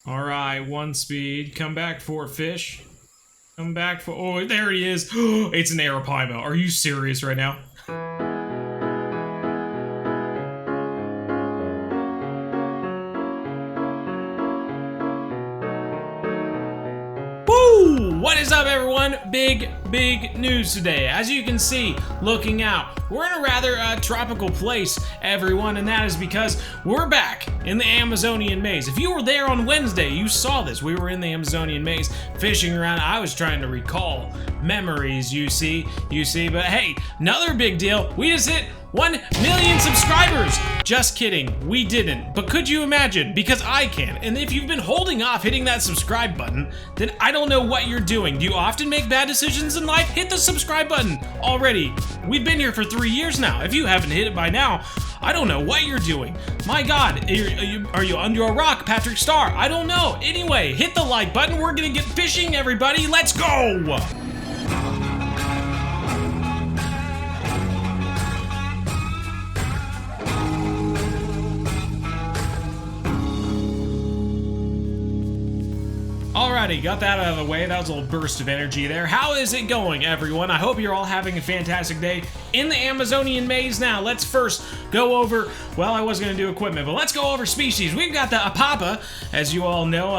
All right, one speed. Come back for it, fish. Come back for. Oh, there he is. It's an Arapaima. Are you serious right now? Woo! What is up, everyone? Big news today. As you can see, looking out, we're in a rather tropical place, everyone, and that is because we're back in the Amazonian maze. If you were there on Wednesday, you saw this. We were in the Amazonian maze, fishing around. I was trying to recall memories, you see, but hey, another big deal. We just hit 1 million subscribers! Just kidding, we didn't. But could you imagine? Because I can. And if you've been holding off hitting that subscribe button, then I don't know what you're doing. Do you often make bad decisions in life? Hit the subscribe button already. We've been here for 3 years now. If you haven't hit it by now, I don't know what you're doing. My God, are you under a rock, Patrick Starr? I don't know. Anyway, hit the like button. We're gonna get fishing, everybody. Let's go! Alrighty, got that out of the way. That was a little burst of energy there. How is it going, everyone? I hope you're all having a fantastic day in the Amazonian maze. Now, let's first go over, well, I was going to do equipment, but let's go over species. We've got the Apapa, as you all know.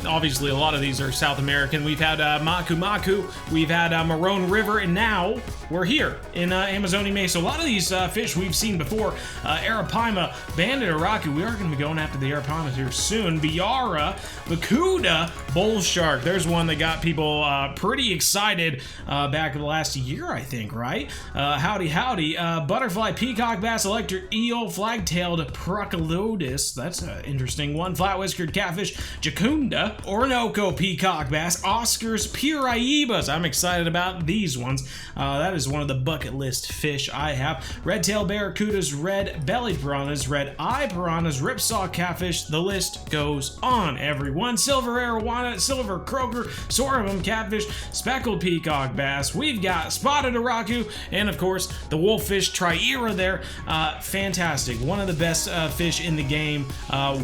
Obviously, a lot of these are South American. We've had Maku, we've had Marone River, and now we're here in Amazonian maze. So a lot of these fish we've seen before. Arapaima, Banded Araku. We are going to be going after the Arapaimas here soon. Biara, Bakuda, Bull Shark. There's one that got people pretty excited back in the last year, I think, right? Howdy. Butterfly, Peacock Bass, Electric Eel, Flag-tailed Procalodus. That's an interesting one. Flat-whiskered Catfish, Jacunda, Orinoco Peacock Bass, Oscars, Piraibas. I'm excited about these ones. That is one of the bucket list fish I have. Red-tailed Barracudas, red-bellied piranhas, red-eye piranhas, ripsaw catfish. The list goes on, everyone. Silver arowana, silver croaker, sorghum catfish, speckled peacock bass. We've got spotted araku, and of course the wolffish Trahira there. Fantastic, one of the best fish in the game.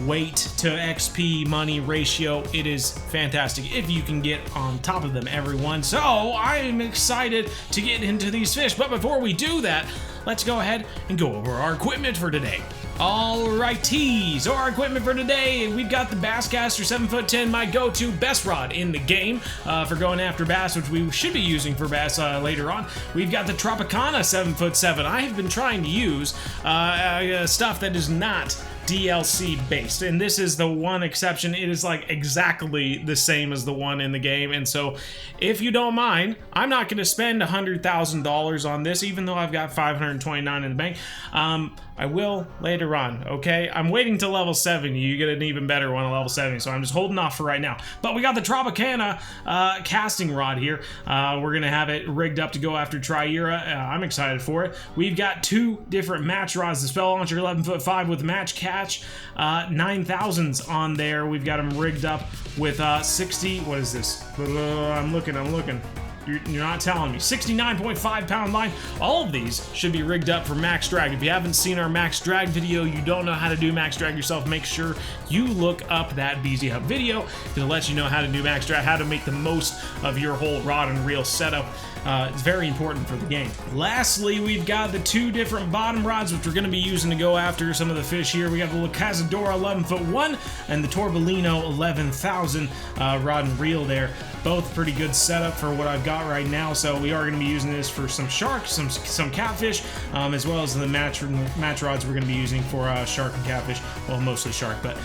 Weight to XP money ratio, it is fantastic if you can get on top of them, everyone. So I am excited to get into these fish, but before we do that, let's go ahead and go over our equipment for today. Alrighty, so our equipment for today, we've got the Basscaster 7'10", my go-to best rod in the game for going after bass, which we should be using for bass later on. We've got the Tropicana 7'7". I have been trying to use stuff that is not DLC based, and this is the one exception. It is like exactly the same as the one in the game, and so if you don't mind, I'm not going to spend $100,000 on this, even though I've got 529 in the bank. I will later on, okay? I'm waiting to level 70. You get an even better one at level 70, so I'm just holding off for right now. But we got the Tropicana casting rod here. We're going to have it rigged up to go after Trahira. I'm excited for it. We've got two different match rods. The Spell Launcher 11'5" with match catch 9000s on there. We've got them rigged up with 60, what is this? I'm looking. You're not telling me. 69.5 pound line. All of these should be rigged up for max drag. If you haven't seen our max drag video, you don't know how to do max drag yourself, make sure you look up that BZ Hub video. It'll let you know how to do max drag, how to make the most of your whole rod and reel setup. It's very important for the game. Lastly, we've got the two different bottom rods, which we're going to be using to go after some of the fish here. We got the La Cazadora 11'1" and the Torbellino 11,000 rod and reel there. Both pretty good setup for what I've got right now. So we are going to be using this for some sharks, some catfish, as well as the match rods we're going to be using for shark and catfish. Well, mostly shark, but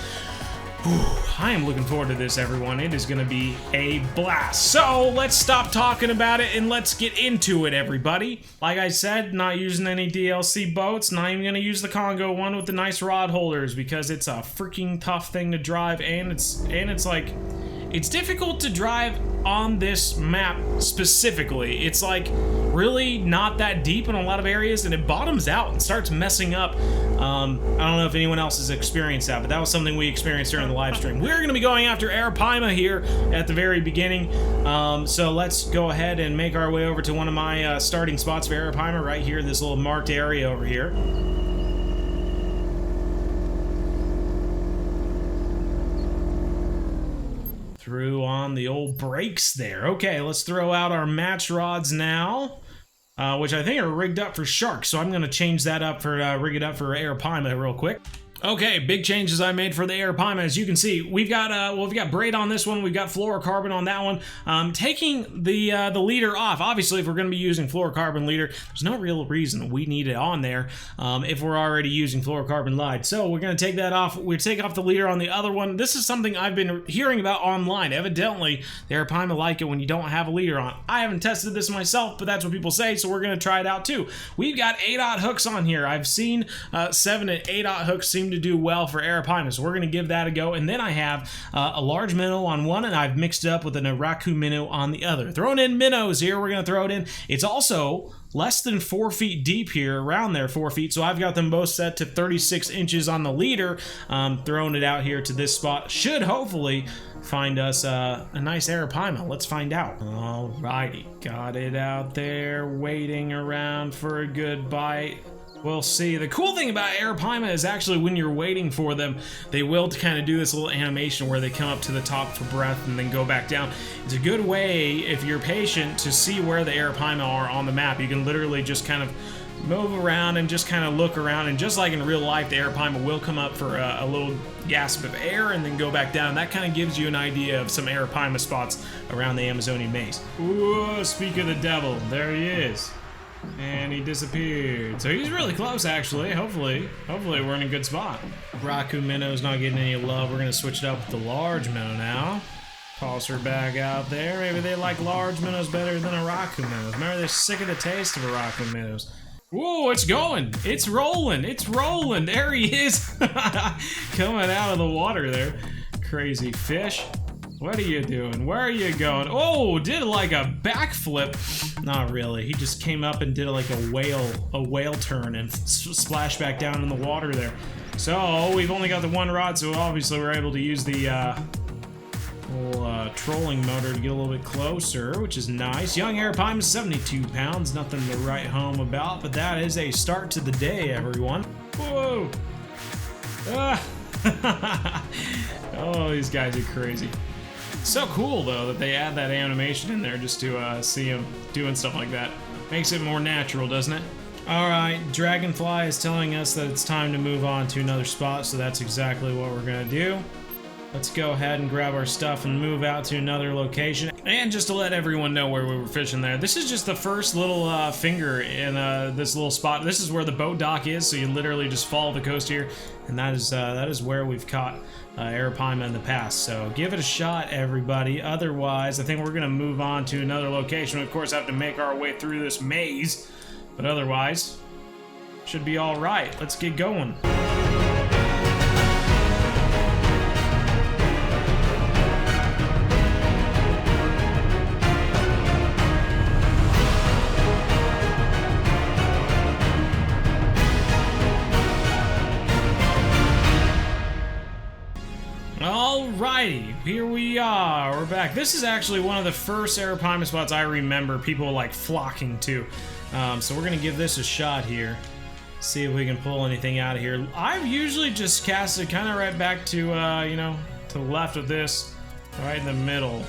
I am looking forward to this, everyone. It is going to be a blast. So let's stop talking about it and let's get into it, everybody. Like I said, not using any DLC boats. Not even going to use the Congo one with the nice rod holders because it's a freaking tough thing to drive, and it's like, it's difficult to drive on this map specifically. It's like really not that deep in a lot of areas, and it bottoms out and starts messing up. I don't know if anyone else has experienced that, but that was something we experienced during the live stream. We're going to be going after Arapaima here at the very beginning. So let's go ahead and make our way over to one of my starting spots for Arapaima right here, this little marked area over here. threw on the old brakes there. Okay, let's throw out our match rods now, which I think are rigged up for sharks. So I'm going to change that up for, rig it up for Arapaima real quick. Okay, big changes I made for the Arapaima. As you can see, we've got well, we've got braid on this one, we've got fluorocarbon on that one. Taking the leader off. Obviously, if we're going to be using fluorocarbon leader, there's no real reason we need it on there if we're already using fluorocarbon lead. So we're going to take that off. We take off the leader on the other one. This is something I've been hearing about online. Evidently, the Arapaima like it when you don't have a leader on. I haven't tested this myself, but that's what people say, so we're going to try it out too. We've got 8/0 hooks on here. I've seen 7 and 8/0 hooks seem to do well for Arapaima, so we're going to give that a go. And then I have a large minnow on one, and I've mixed it up with an Araku minnow on the other. Throwing in minnows here, we're going to throw it in. It's also less than 4 feet deep here, around there 4 feet, so I've got them both set to 36 inches on the leader. Throwing it out here to this spot should hopefully find us a nice Arapaima. Let's find out. Alrighty, got it out there, waiting around for a good bite. We'll see. The cool thing about Arapaima is actually when you're waiting for them, they will kind of do this little animation where they come up to the top for breath and then go back down. It's a good way, if you're patient, to see where the Arapaima are on the map. You can literally just kind of move around and just kind of look around, and just like in real life, the Arapaima will come up for a little gasp of air and then go back down. That kind of gives you an idea of some Arapaima spots around the Amazonian maze. Ooh, speak of the devil, there he is. And he disappeared. So he's really close, actually. Hopefully we're in a good spot. Raku minnow's not getting any love. We're gonna switch it up with the large minnow now. Toss her back out there. Maybe they like large minnows better than Araku minnows. Remember, they're sick of the taste of Araku minnows. Whoa, it's going. It's rolling. It's rolling. There he is. Coming out of the water there. Crazy fish. What are you doing? Where are you going? Oh, did like a backflip. Not really. He just came up and did like a whale turn and splashed back down in the water there. So we've only got the one rod, so obviously we're able to use the little trolling motor to get a little bit closer, which is nice. Young Arapaima, 72 pounds. Nothing to write home about, but that is a start to the day, everyone. Whoa! Ah. Oh, these guys are crazy. So cool, though, that they add that animation in there just to see him doing stuff like that. Makes it more natural, doesn't it? Alright, Dragonfly is telling us that it's time to move on to another spot, so that's exactly what we're going to do. Let's go ahead and grab our stuff and move out to another location. And just to let everyone know where we were fishing there, this is just the first little finger in this little spot. This is where the boat dock is, so you literally just follow the coast here, and that is where we've caught Arapaima in the past. So give it a shot, everybody. Otherwise, I think we're gonna move on to another location. We, of course, have to make our way through this maze, but otherwise, should be all right. Let's get going. Alrighty, here we are. We're back. This is actually one of the first Arapaima spots I remember people like flocking to. So we're gonna give this a shot here. See if we can pull anything out of here. I've usually just cast it kind of right back to, you know, to the left of this, right in the middle.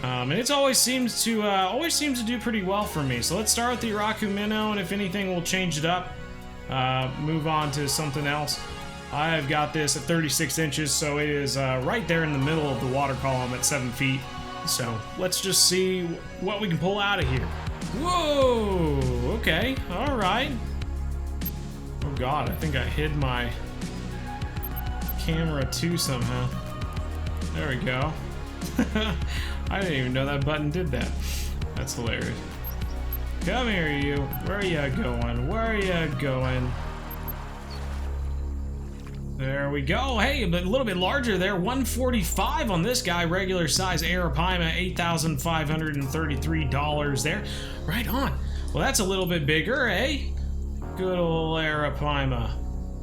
And it always seems to do pretty well for me. So let's start with the Araku minnow, and if anything, we'll change it up. Move on to something else. I've got this at 36 inches, so it is right there in the middle of the water column at 7 feet. So let's just see what we can pull out of here. Whoa! Okay, all right. Oh God, I think I hid my camera too somehow. There we go. I didn't even know that button did that. That's hilarious. Come here, you. Where are you going? Where are you going? There we go. Hey, but a little bit larger there. 145 on this guy. Regular size Arapaima, $8,533 there. Right on. Well, that's a little bit bigger, eh? Good old Arapaima.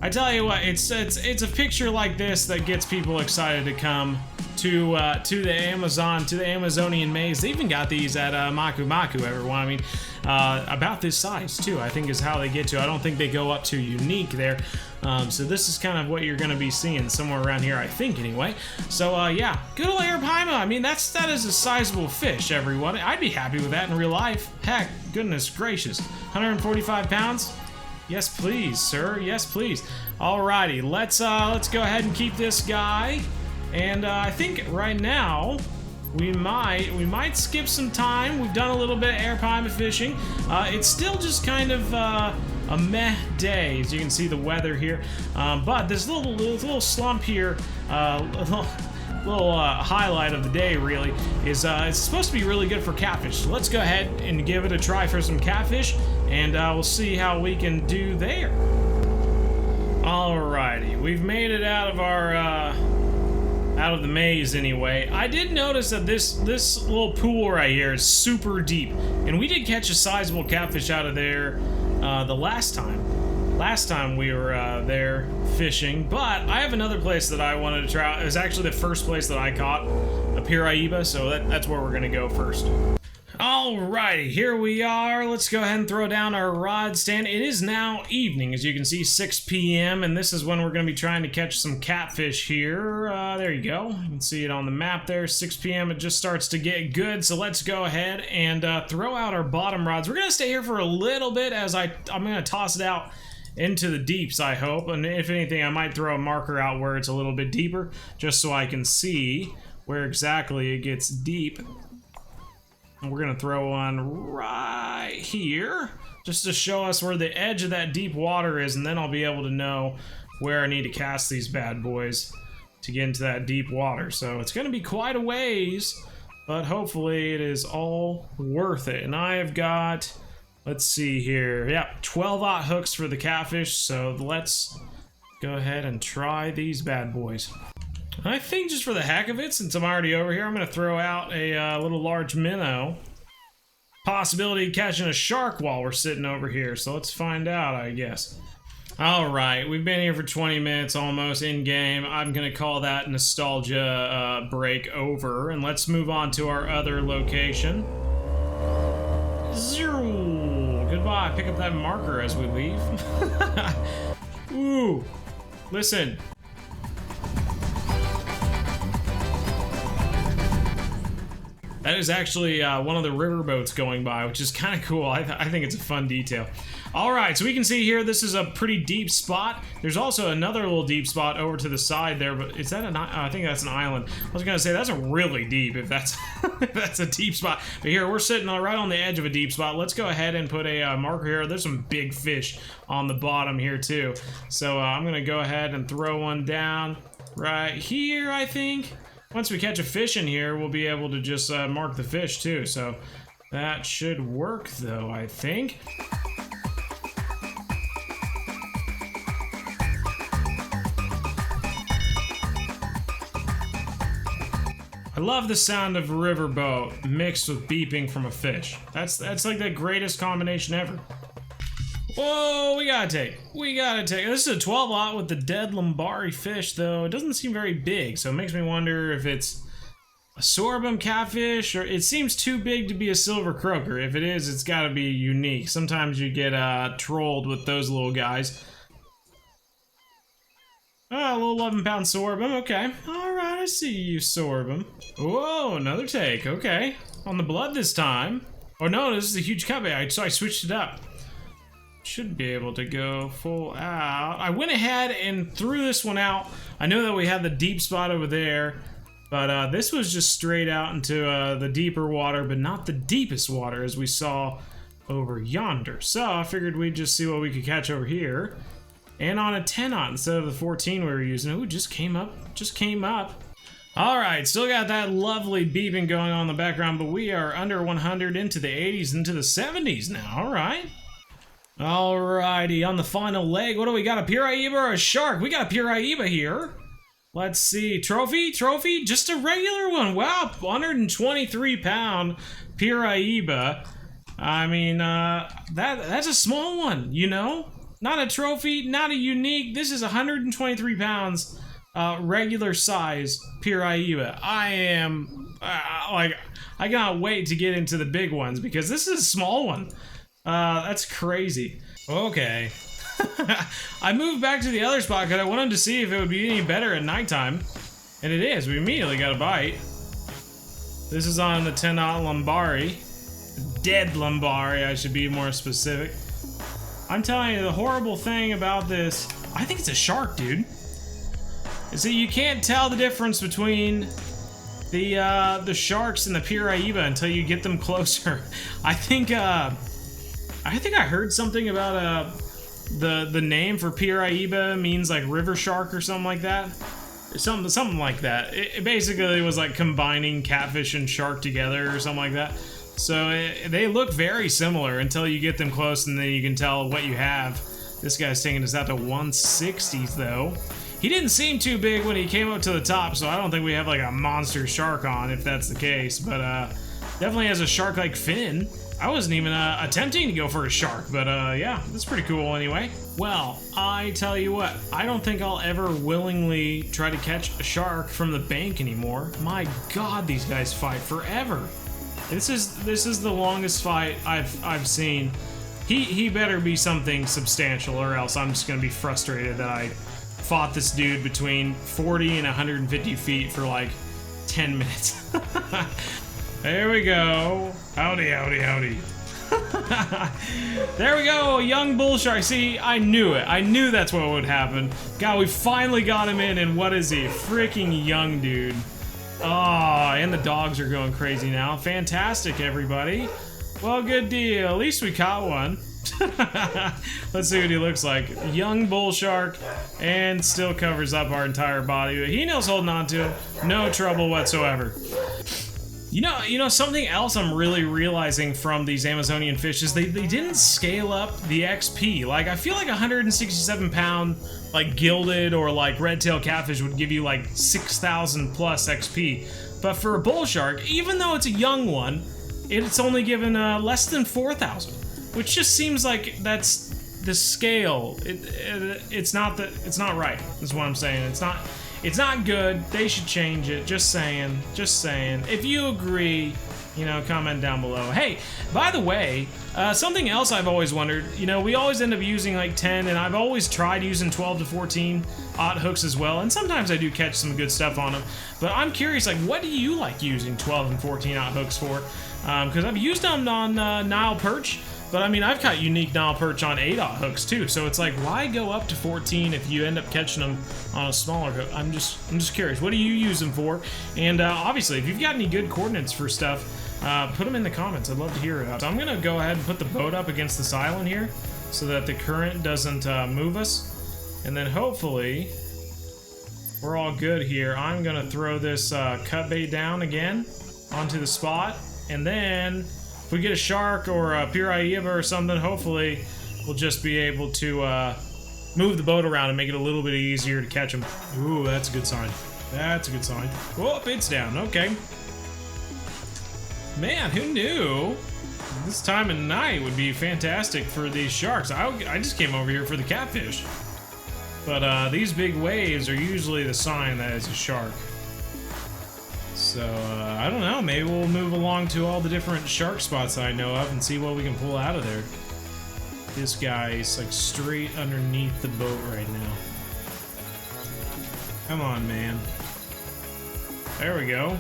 I tell you what, it's a picture like this that gets people excited to come to the Amazonian maze. They even got these at Maku Maku, everyone. I mean, about this size too, I think is how they get to. I don't think they go up to unique there. So this is kind of what you're going to be seeing somewhere around here, I think, anyway. So yeah, good old Arapaima. I mean, that is a sizable fish, everyone. I'd be happy with that in real life. Heck, goodness gracious, 145 pounds. Yes, please, sir. Yes, please. Alrighty, let's go ahead and keep this guy. And I think right now we might skip some time. We've done a little bit of Arapaima fishing. It's still just kind of a meh day, as you can see the weather here. But this little slump here, little highlight of the day really is it's supposed to be really good for catfish. So let's go ahead and give it a try for some catfish, and we'll see how we can do there. Alrighty, we've made it out of our out of the maze anyway. I did notice that this little pool right here is super deep, and we did catch a sizable catfish out of there the last time we were there fishing. But I have another place that I wanted to try out. It was actually the first place that I caught a Piraiba, so that's where we're gonna go first. Alrighty, here we are. Let's go ahead and throw down our rod stand. It is now evening, as you can see, 6 p.m. and this is when we're going to be trying to catch some catfish here. There you go. You can see it on the map there. 6 p.m. It just starts to get good, so let's go ahead and throw out our bottom rods. We're going to stay here for a little bit as I'm going to toss it out into the deeps, I hope. And if anything, I might throw a marker out where it's a little bit deeper, just so I can see where exactly it gets deep. We're gonna throw one right here, just to show us where the edge of that deep water is, and then I'll be able to know where I need to cast these bad boys to get into that deep water. So it's gonna be quite a ways, but hopefully it is all worth it. And I have got, let's see here, yeah, 12-aught hooks for the catfish, so let's go ahead and try these bad boys. I think just for the heck of it, since I'm already over here, I'm going to throw out a little large minnow. Possibility of catching a shark while we're sitting over here, so let's find out, I guess. Alright, we've been here for 20 minutes almost in-game. I'm going to call that nostalgia break over, and let's move on to our other location. Zero. Goodbye. Pick up that marker as we leave. Ooh, listen. That is actually one of the river boats going by, which is kind of cool. I think it's a fun detail. All right, so we can see here this is a pretty deep spot. There's also another little deep spot over to the side there, but is that I think that's an island. I was gonna say that's a really deep if that's if that's a deep spot. But here we're sitting right on the edge of a deep spot. Let's go ahead and put a marker here. There's some big fish on the bottom here too. So I'm gonna go ahead and throw one down right here, I think. Once we catch a fish in here, we'll be able to just mark the fish too, so that should work though, I think. I love the sound of a riverboat mixed with beeping from a fish. That's like the greatest combination ever. Whoa, we gotta take. This is a 12-aught with the dead Lambari fish, though. It doesn't seem very big, so it makes me wonder if it's a sorghum catfish, or it seems too big to be a silver croaker. If it is, it's gotta be unique. Sometimes you get trolled with those little guys. Oh, a little 11-pound sorghum, okay. Alright, I see you, sorghum. Whoa, another take, okay. On the blood this time. Oh no, this is a huge cutbait, so I switched it up. Should be able to go full out. I went ahead and threw this one out. I know that we had the deep spot over there, but this was just straight out into the deeper water, but not the deepest water as we saw over yonder. So I figured we'd just see what we could catch over here. And on a 10-aught instead of the 14 we were using. Ooh, just came up. Alright, still got that lovely beeping going on in the background, but we are under 100 into the 80s, into the 70s now. Alright. Alrighty, on the final leg, what do we got? A Piraiba or a shark? We got a Piraiba here. Let's see, trophy, just a regular one. Wow, 123-pound Piraiba. I mean, that's a small one, you know? Not a trophy, not a unique. This is 123 pounds, regular size Piraiba. I am, I cannot wait to get into the big ones because this is a small one. That's crazy. Okay. I moved back to the other spot because I wanted to see if it would be any better at nighttime. And it is. We immediately got a bite. This is on the 10-aught Lombari. Dead Lombari, I should be more specific. I'm telling you, the horrible thing about this, I think it's a shark, dude. Is that you can't tell the difference between the sharks and the Piraiba until you get them closer. I think I heard something about the name for Piraiba means like river shark or something like that. Something like that. It basically was like combining catfish and shark together or something like that. So they look very similar until you get them close, and then you can tell what you have. This guy's taking us out to 160s though. He didn't seem too big when he came up to the top, so I don't think we have like a monster shark on, if that's the case. But definitely has a shark-like fin. I wasn't even attempting to go for a shark, but yeah, that's pretty cool anyway. Well, I tell you what, I don't think I'll ever willingly try to catch a shark from the bank anymore. My God, these guys fight forever. This is the longest fight I've seen. He better be something substantial, or else I'm just gonna be frustrated that I fought this dude between 40 and 150 feet for like 10 minutes. There we go. Howdy, howdy, howdy. There we go, young bull shark. See, I knew it. I knew that's what would happen. God, we finally got him in, and what is he? Freaking young dude. Oh, and the dogs are going crazy now. Fantastic, everybody. Well, good deal. At least we caught one. Let's see what he looks like. Young bull shark, and still covers up our entire body. He knows holding on to it. No trouble whatsoever. You know something else I'm really realizing from these Amazonian fish is they didn't scale up the XP. Like, I feel like 167 pound like gilded or like red-tailed catfish would give you like 6,000 plus XP. But for a bull shark, even though it's a young one, it's only given less than 4,000, which just seems like that's the scale. It's not right. Is what I'm saying. It's not good. They should change it. Just saying. Just saying. If you agree, you know, comment down below. Hey, by the way, something else I've always wondered, you know, we always end up using like 10, and I've always tried using 12 to 14 aught hooks as well, and sometimes I do catch some good stuff on them. But I'm curious, like, what do you like using 12 and 14 aught hooks for? Because I've used them on Nile perch, but I mean, I've caught unique Nile perch on 8-aught hooks too, so it's like, why go up to 14 if you end up catching them on a smaller hook? I'm just curious. What do you use them for? And obviously, if you've got any good coordinates for stuff, put them in the comments. I'd love to hear it. So I'm gonna go ahead and put the boat up against this island here, so that the current doesn't move us, and then hopefully we're all good here. I'm gonna throw this cut bait down again onto the spot, and then if we get a shark or a Piraiba or something, hopefully we'll just be able to move the boat around and make it a little bit easier to catch them. Ooh, that's a good sign. That's a good sign. Oh, it's down. Okay. Man, who knew this time of night would be fantastic for these sharks? I just came over here for the catfish. But these big waves are usually the sign that it's a shark. So, I don't know, maybe we'll move along to all the different shark spots I know of and see what we can pull out of there. This guy is like straight underneath the boat right now. Come on, man. There we go.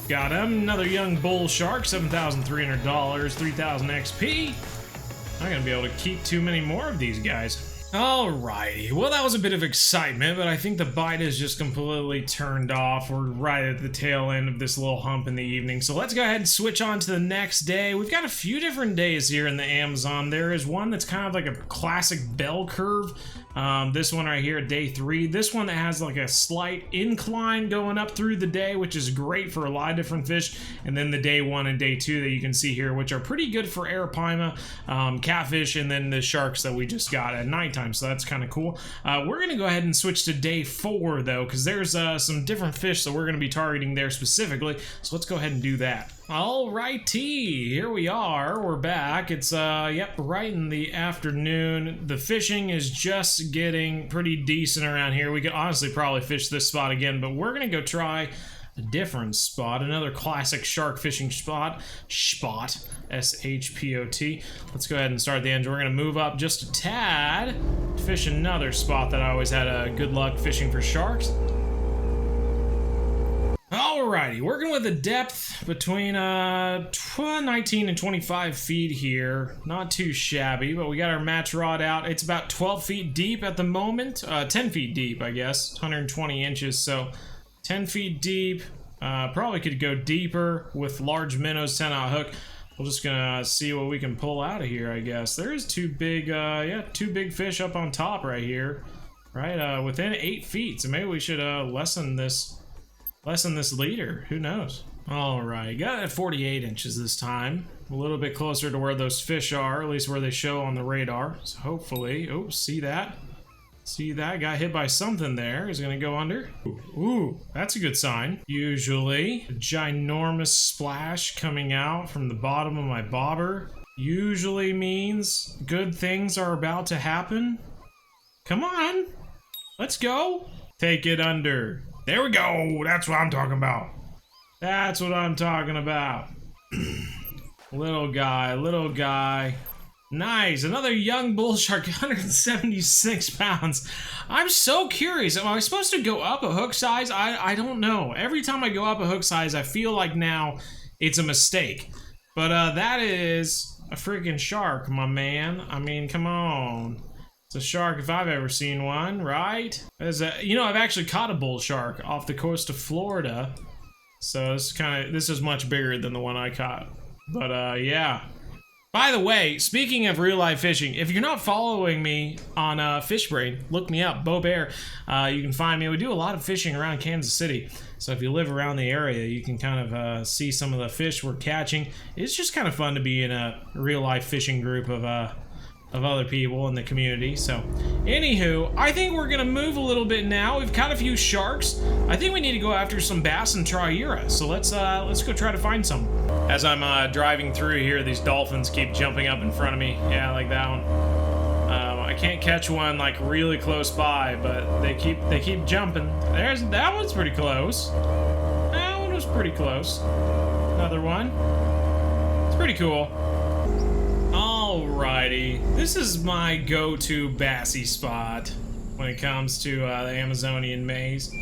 Got him. Another young bull shark, $7,300, 3,000 XP. I'm not gonna be able to keep too many more of these guys. Alrighty, well that was a bit of excitement, but I think the bite is just completely turned off. We're right at the tail end of this little hump in the evening, so let's go ahead and switch on to the next day. We've got a few different days here in the Amazon. There is one that's kind of like a classic bell curve. This one right here, day 3. This one has like a slight incline going up through the day, which is great for a lot of different fish. And then the day 1 and day 2 that you can see here, which are pretty good for Arapaima, catfish, and then the sharks that we just got at nighttime. So that's kind of cool. We're gonna go ahead and switch to day 4 though, because there's some different fish that we're gonna be targeting there specifically. So let's go ahead and do that. Alrighty, here we are. We're back. It's yep, right in the afternoon. The fishing is just getting pretty decent around here. We could honestly probably fish this spot again, but we're gonna go try a different spot, another classic shark fishing spot, S-H-P-O-T. Let's go ahead and start the engine. We're gonna move up just a tad, fish another spot that I always had good luck fishing for sharks. Alrighty, working with a depth between 19 and 25 feet here. Not too shabby, but we got our match rod out. It's about 12 feet deep at the moment. 10 feet deep, I guess. 120 inches, so 10 feet deep. Probably could go deeper with large minnows, 10-aught hook. We're just gonna see what we can pull out of here, I guess. There's two big fish up on top right here. Right, within 8 feet, so maybe we should lessen this leader. Who knows? All right, got it at 48 inches this time. A little bit closer to where those fish are, at least where they show on the radar. So hopefully, oh, see that? See that? Got hit by something there. Is it gonna go under? Ooh, that's a good sign. Usually, a ginormous splash coming out from the bottom of my bobber usually means good things are about to happen. Come on, let's go. Take it under. There we go. That's what I'm talking about. That's what I'm talking about. Little guy. Nice. Another young bull shark, 176 pounds. I'm so curious. Am I supposed to go up a hook size? I don't know. Every time I go up a hook size, I feel like now it's a mistake. But that is a freaking shark, my man. I mean, come on. It's a shark if I've ever seen one, right? You know, I've actually caught a bull shark off the coast of Florida. So this is much bigger than the one I caught. But yeah. By the way, speaking of real life fishing, if you're not following me on FishBrain, look me up, Bo Bear. You can find me. We do a lot of fishing around Kansas City. So if you live around the area, you can kind of see some of the fish we're catching. It's just kind of fun to be in a real life fishing group of other people in the community. So anywho, I think we're gonna move a little bit now. We've caught a few sharks. I think we need to go after some bass and Trahira. So let's go try to find some. As I'm driving through here, these dolphins keep jumping up in front of me. Yeah, like that one. I can't catch one like really close by, but they keep jumping. That one's pretty close. That one was pretty close. Another one. It's pretty cool. Alrighty, this is my go-to bassy spot when it comes to the Amazonian maze.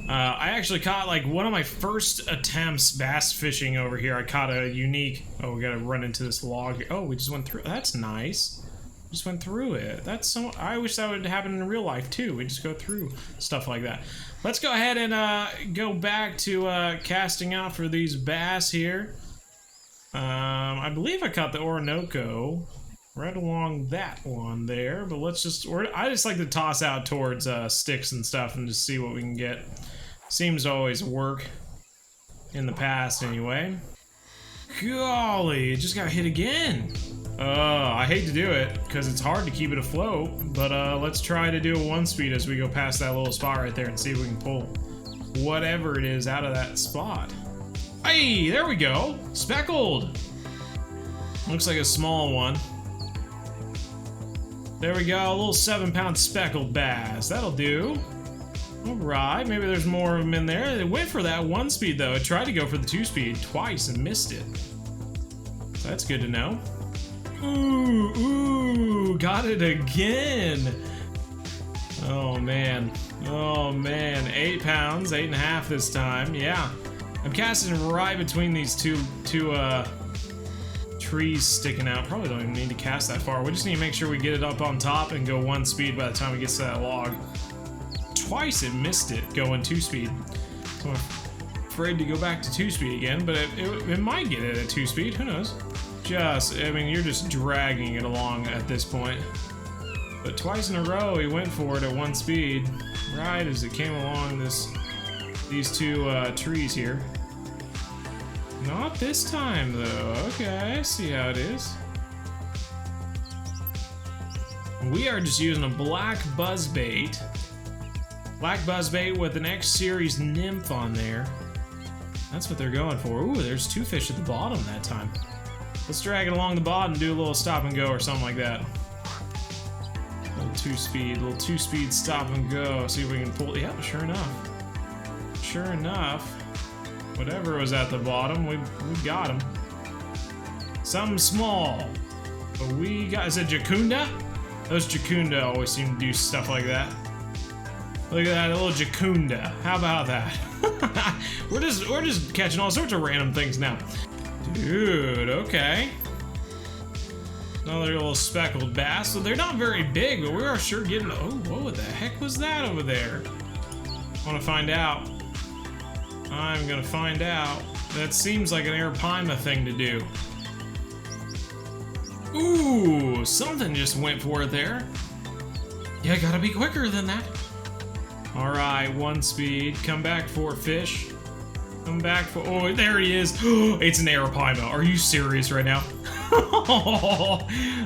I actually caught like one of my first attempts bass fishing over here. I caught a unique. Oh, we gotta run into this log here. Oh, we just went through. That's nice. Just went through it. That's so. I wish that would happen in real life too. We just go through stuff like that. Let's go ahead and go back to casting out for these bass here. I believe I caught the Orinoco right along that one there, but let's just, I just like to toss out towards sticks and stuff and just see what we can get. Seems to always work in the past anyway. Golly, it just got hit again. I hate to do it because it's hard to keep it afloat, but let's try to do a 1-speed as we go past that little spot right there and see if we can pull whatever it is out of that spot. Hey, there we go. Speckled. Looks like a small one. There we go, a little 7-pound speckled bass. That'll do. Alright, maybe there's more of them in there. It went for that 1-speed though. It tried to go for the 2-speed twice and missed it. So that's good to know. Ooh, got it again. Oh man. 8 pounds, 8.5 this time. Yeah. I'm casting right between these two trees sticking out. Probably don't even need to cast that far. We just need to make sure we get it up on top and go 1-speed by the time it gets to that log. Twice it missed it going 2-speed. So I'm afraid to go back to 2-speed again, but it might get it at 2-speed. Who knows? I mean, you're just dragging it along at this point. But twice in a row, he went for it at 1-speed, right as it came along these two trees here. Not this time, though. Okay, I see how it is. We are just using a black buzzbait. Black buzzbait with an X Series nymph on there. That's what they're going for. Ooh, there's 2 fish at the bottom that time. Let's drag it along the bottom and do a little stop and go or something like that. Little 2-speed stop and go. See if we can pull. Yeah, sure enough. Sure enough. Whatever was at the bottom, we got him. Something small. But we got, is it Jacunda? Those Jacunda always seem to do stuff like that. Look at that, a little Jacunda. How about that? we're just catching all sorts of random things now. Dude, okay. Another little speckled bass. So they're not very big, but we are sure getting. Oh, what the heck was that over there? I want to find out. I'm gonna find out. That seems like an Arapaima thing to do. Ooh, something just went for it there. Yeah, gotta be quicker than that. All right, 1 speed. Come back for fish. Come back for. Oh, there he is. It's an Arapaima. Are you serious right now?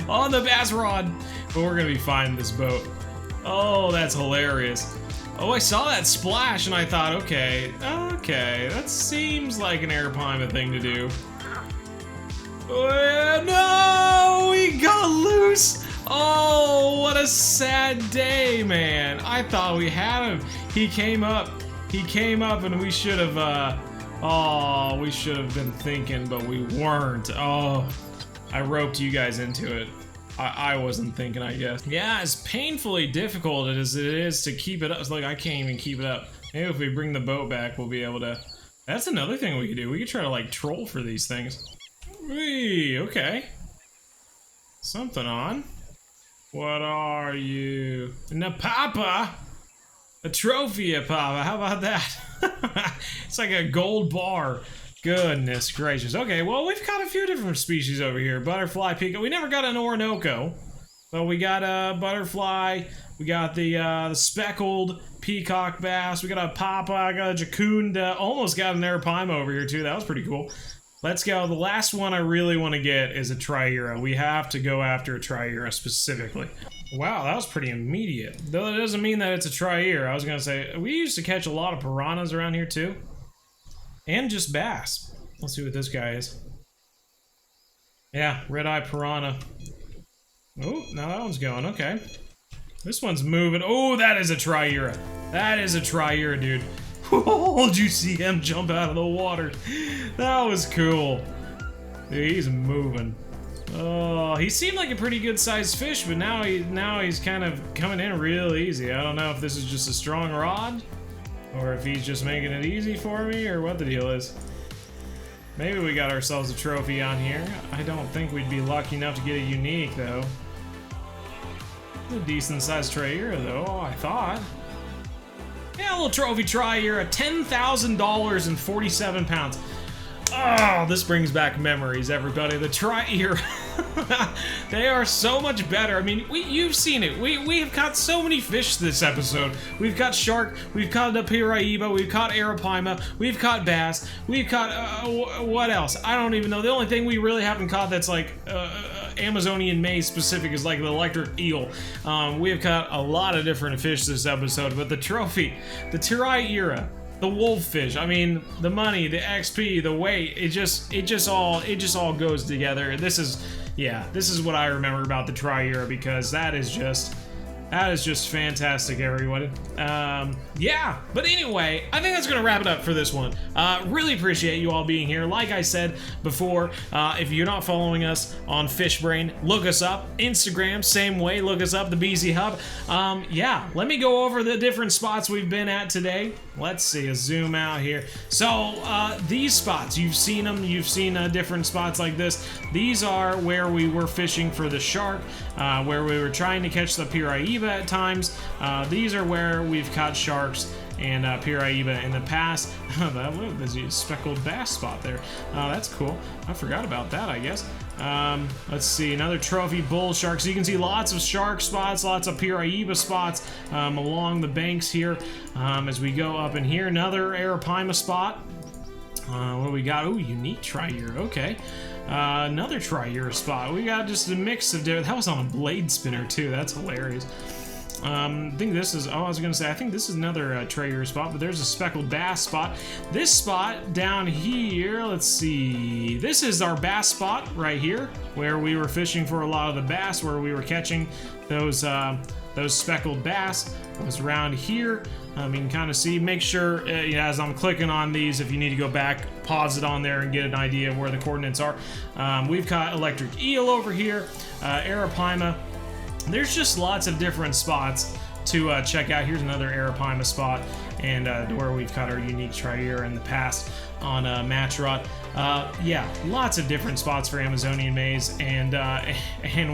On the bass rod. But we're gonna be finding this boat. Oh, that's hilarious. Oh, I saw that splash and I thought, okay, that seems like an Arapaima thing to do. Oh, no, he got loose. Oh, what a sad day, man. I thought we had him. He came up and we should have, we should have been thinking, but we weren't. Oh, I roped you guys into it. I wasn't thinking, I guess. Yeah, as painfully difficult as it is to keep it up. It's like I can't even keep it up. Maybe if we bring the boat back, we'll be able to. That's another thing we could do. We could try to like troll for these things. Whee, okay. Something on. What are you? Napapa? A trophy Papa. How about that? It's like a gold bar. Goodness gracious. Okay, well, we've got a few different species over here. Butterfly peacock. We never got an Orinoco, but we got a butterfly. We got the speckled peacock bass. We got a papa. I got a jacunda. Almost got an Arapaima over here, too. That was pretty cool. Let's go. The last one I really want to get is a Trahira. We have to go after a Trahira specifically. Wow, that was pretty immediate. Though it doesn't mean that it's a Trahira. I was going to say, we used to catch a lot of piranhas around here, too. And just bass. Let's see what this guy is. Yeah, red-eye piranha. Oh, now that one's going. Okay. This one's moving. Oh, that is a Trahira. That is a Trahira, dude. Oh, did you see him jump out of the water? That was cool. Dude, he's moving. Oh, he seemed like a pretty good-sized fish, but now he's kind of coming in real easy. I don't know if this is just a strong rod, or if he's just making it easy for me, or what the deal is. Maybe we got ourselves a trophy on here. I don't think we'd be lucky enough to get a unique, though. A decent-sized Trahira, though, I thought. Yeah, a little trophy Trahira, $10,000 and 47 pounds. Oh, this brings back memories, everybody. The Trahira. They are so much better. I mean, you've seen it. We have caught so many fish this episode. We've caught shark, we've caught the Piraiba, we've caught Arapaima, we've caught bass, we've caught, what else? I don't even know. The only thing we really haven't caught that's like Amazonian maize specific is like the electric eel. We have caught a lot of different fish this episode, but the trophy, the Trahira, the wolffish, I mean, the money, the XP, the weight, it just all goes together. This is what I remember about the Trahira, because that is just fantastic, everybody. Yeah, but anyway, I think that's gonna wrap it up for this one. Really appreciate you all being here. Like I said before, if you're not following us on Fishbrain, look us up. Instagram, same way, look us up, the BZ Hub. Yeah, let me go over the different spots we've been at today. Let's see, a zoom out here. So, these spots, you've seen them, you've seen different spots like this. These are where we were fishing for the shark, where we were trying to catch the Piraiba at times. These are where we've caught sharks and Piraiba in the past. Look, there's a speckled bass spot there. That's cool. I forgot about that, I guess. Let's see, another trophy bull shark. So you can see lots of shark spots, lots of Piraiba spots along the banks here. As we go up in here, another Arapaima spot. What do we got? Oh, unique Trahira. Okay. Another Trahira spot. We got just a mix of different. That was on a blade spinner too. That's hilarious. I think this is, I was gonna say, I think this is another Trahira spot, but there's a speckled bass spot. This spot down here, let's see, this is our bass spot right here, where we were fishing for a lot of the bass, where we were catching those those speckled bass. Goes around here. You can kind of see, make sure as I'm clicking on these, if you need to go back, pause it on there and get an idea of where the coordinates are. We've got electric eel over here, Arapaima. There's just lots of different spots to check out. Here's another Arapaima spot, and where we've caught our unique Trahira in the past on match rod. Yeah, lots of different spots for Amazonian maize, and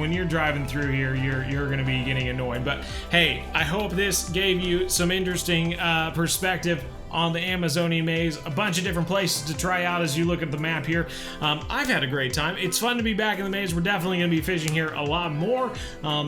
when you're driving through here, you're going to be getting annoyed. But hey, I hope this gave you some interesting perspective on the Amazonian maize, a bunch of different places to try out as you look at the map here. I've had a great time. It's fun to be back in the maze. We're definitely going to be fishing here a lot more,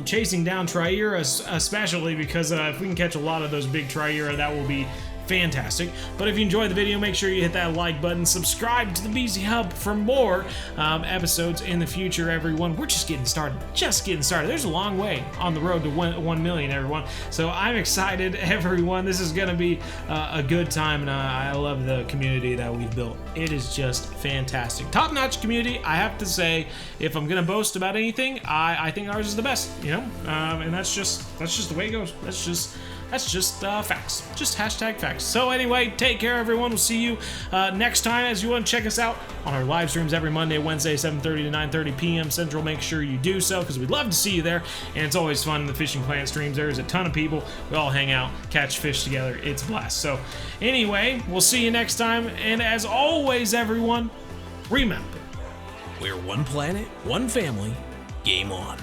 chasing down Trahira, especially because if we can catch a lot of those big Trahira, that will be fantastic. But if you enjoyed the video, make sure you hit that like button, subscribe to the BZ Hub for more episodes in the future, everyone. We're just getting started, There's a long way on the road to 1 million, everyone. So I'm excited, everyone. This is gonna be a good time, and I love the community that we've built. It is just fantastic, top-notch community. I have to say, if I'm gonna boast about anything, I think ours is the best, and that's just the way it goes. That's just facts. Just hashtag facts. So anyway, take care, everyone. We'll see you next time. As you want to check us out on our live streams every Monday, Wednesday, 7:30 to 9:30 p.m. Central, make sure you do so, because we'd love to see you there. And it's always fun in the Fishing Planet streams. There's a ton of people. We all hang out, catch fish together. It's a blast. So anyway, we'll see you next time. And as always, everyone, remember, we're one planet, one family. Game on.